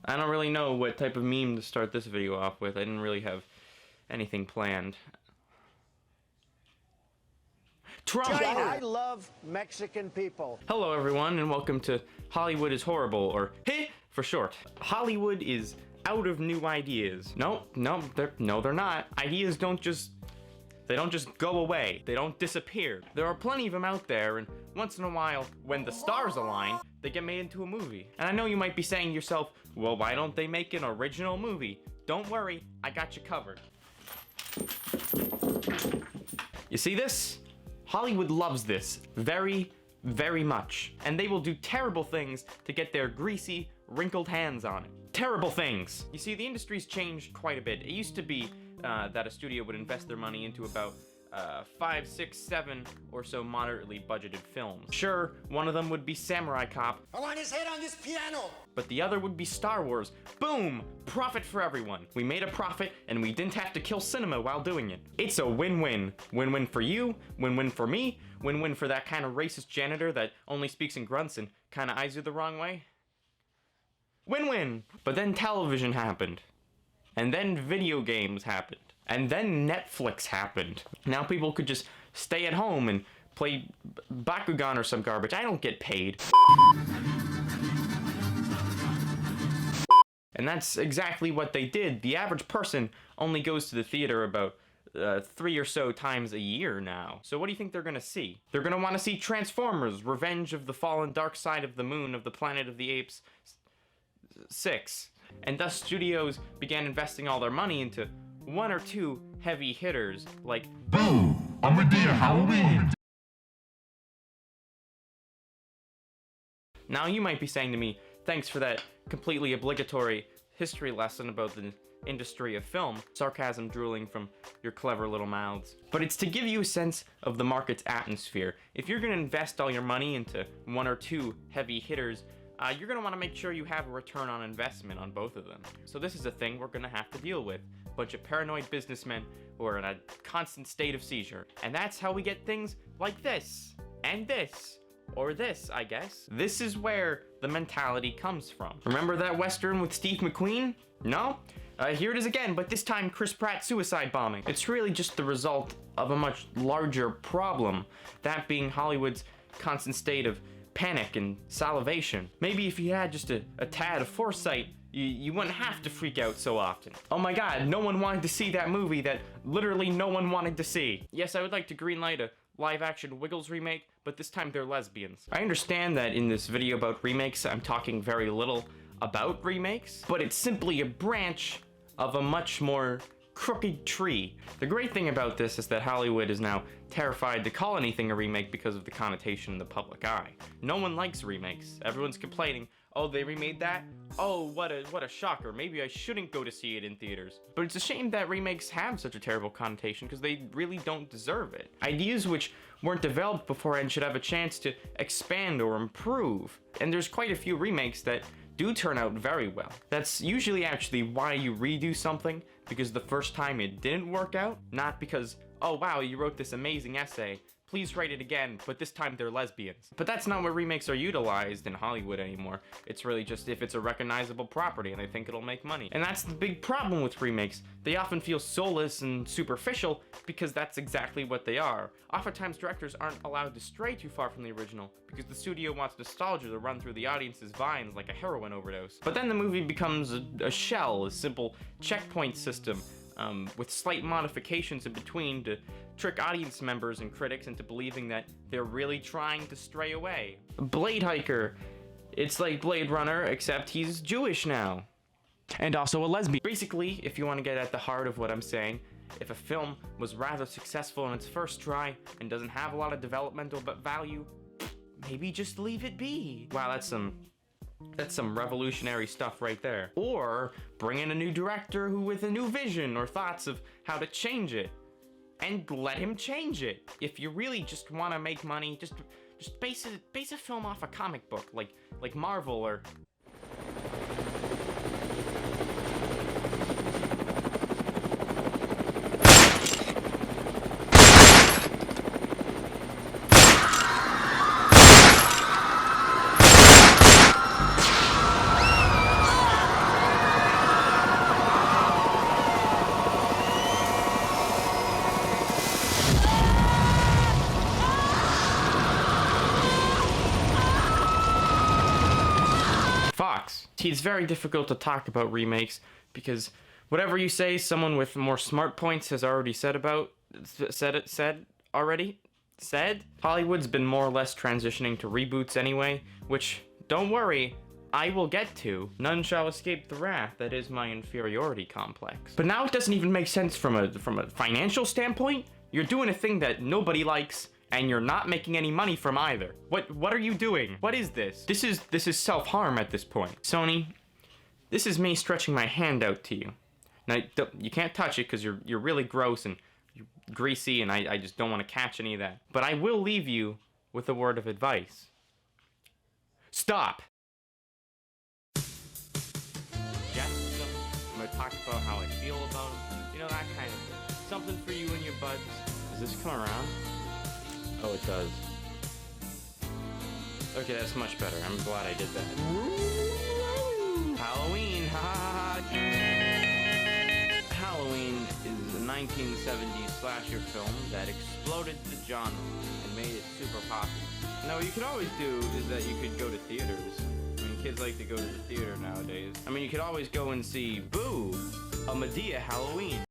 I don't really know what type of meme to start this video off with. I didn't really have anything planned. Trump! I love Mexican people. Hello everyone and welcome to Hollywood is Horrible, or HIH for short. Hollywood is out of new ideas. No, they're not. Ideas don't just go away. They don't disappear. There are plenty of them out there, and once in a while, when the stars align, they get made into a movie. And I know you might be saying to yourself, well, why don't they make an original movie? Don't worry, I got you covered. You see this? Hollywood loves this very, very much. And they will do terrible things to get their greasy, wrinkled hands on it. Terrible things. You see, the industry's changed quite a bit. It used to be that a studio would invest their money into about 5, 6, 7 or so moderately budgeted films. Sure, one of them would be Samurai Cop. I want his head on this piano! But the other would be Star Wars. Boom! Profit for everyone. We made a profit and we didn't have to kill cinema while doing it. It's a win-win. Win-win for you, win-win for me, win-win for that kind of racist janitor that only speaks in grunts and kind of eyes you the wrong way. Win-win! But then television happened. And then video games happened. And then Netflix happened. Now people could just stay at home and play Bakugan or some garbage. I don't get paid. And that's exactly what they did. The average person only goes to the theater about 3 or so times a year now. So what do you think they're gonna see? They're gonna want to see Transformers, Revenge of the Fallen, Dark Side of the Moon, of the Planet of the Apes 6. And thus studios began investing all their money into one or two heavy hitters like Boo! I'm a dear Halloween! Now you might be saying to me, thanks for that completely obligatory history lesson about the industry of film, sarcasm drooling from your clever little mouths. But it's to give you a sense of the market's atmosphere. If you're gonna invest all your money into one or two heavy hitters, you're gonna wanna make sure you have a return on investment on both of them. So this is a thing we're gonna have to deal with. A bunch of paranoid businessmen who are in a constant state of seizure. And that's how we get things like this, and this, or this, I guess. This is where the mentality comes from. Remember that Western with Steve McQueen? No? Here it is again, but this time Chris Pratt suicide bombing. It's really just the result of a much larger problem, that being Hollywood's constant state of panic and salivation. Maybe if you had just a tad of foresight, you wouldn't have to freak out so often. Oh my god, no one wanted to see that movie that literally no one wanted to see. Yes, I would like to greenlight a live-action Wiggles remake, but this time they're lesbians. I understand that in this video about remakes, I'm talking very little about remakes, but it's simply a branch of a much more crooked tree. The great thing about this is that Hollywood is now terrified to call anything a remake because of the connotation in the public eye. No one likes remakes. Everyone's complaining, oh, they remade that? Oh, what a shocker. Maybe I shouldn't go to see it in theaters. But it's a shame that remakes have such a terrible connotation because they really don't deserve it. Ideas which weren't developed beforehand should have a chance to expand or improve. And there's quite a few remakes that do turn out very well. That's usually actually why you redo something, because the first time it didn't work out, not because, oh wow, you wrote this amazing essay, please write it again, but this time they're lesbians. But that's not where remakes are utilized in Hollywood anymore. It's really just if it's a recognizable property and they think it'll make money. And that's the big problem with remakes. They often feel soulless and superficial because that's exactly what they are. Oftentimes directors aren't allowed to stray too far from the original because the studio wants nostalgia to run through the audience's vines like a heroin overdose. But then the movie becomes a shell, a simple checkpoint system, with slight modifications in between to trick audience members and critics into believing that they're really trying to stray away. Blade Hiker. It's like Blade Runner, except he's Jewish now. And also a lesbian. Basically, if you want to get at the heart of what I'm saying, if a film was rather successful in its first try and doesn't have a lot of developmental value, maybe just leave it be. Wow, that's some revolutionary stuff right there. Or bring in a new director who with a new vision or thoughts of how to change it, and let him change it. If you really just want to make money, just base a film off a comic book like Marvel or See, it's very difficult to talk about remakes because whatever you say, someone with more smart points has already said. Hollywood's been more or less transitioning to reboots anyway, which, don't worry, I will get to. None shall escape the wrath that is my inferiority complex. But now it doesn't even make sense from a financial standpoint. You're doing a thing that nobody likes, and you're not making any money from either. What are you doing? What is this? This is self-harm at this point. Sony, this is me stretching my hand out to you. Now, you can't touch it because you're really gross and you're greasy, and I just don't want to catch any of that. But I will leave you with a word of advice. Stop! Yes, I'm going to talk about how I feel about them. You know, that kind of thing. Something for you and your buds. Does this come around? Oh, it does. Okay, that's much better. I'm glad I did that. Halloween, ha ha ha. Halloween is a 1970s slasher film that exploded the genre and made it super popular. Now, what you could always do is that you could go to theaters. I mean, kids like to go to the theater nowadays. I mean, you could always go and see Boo! A Medea Halloween.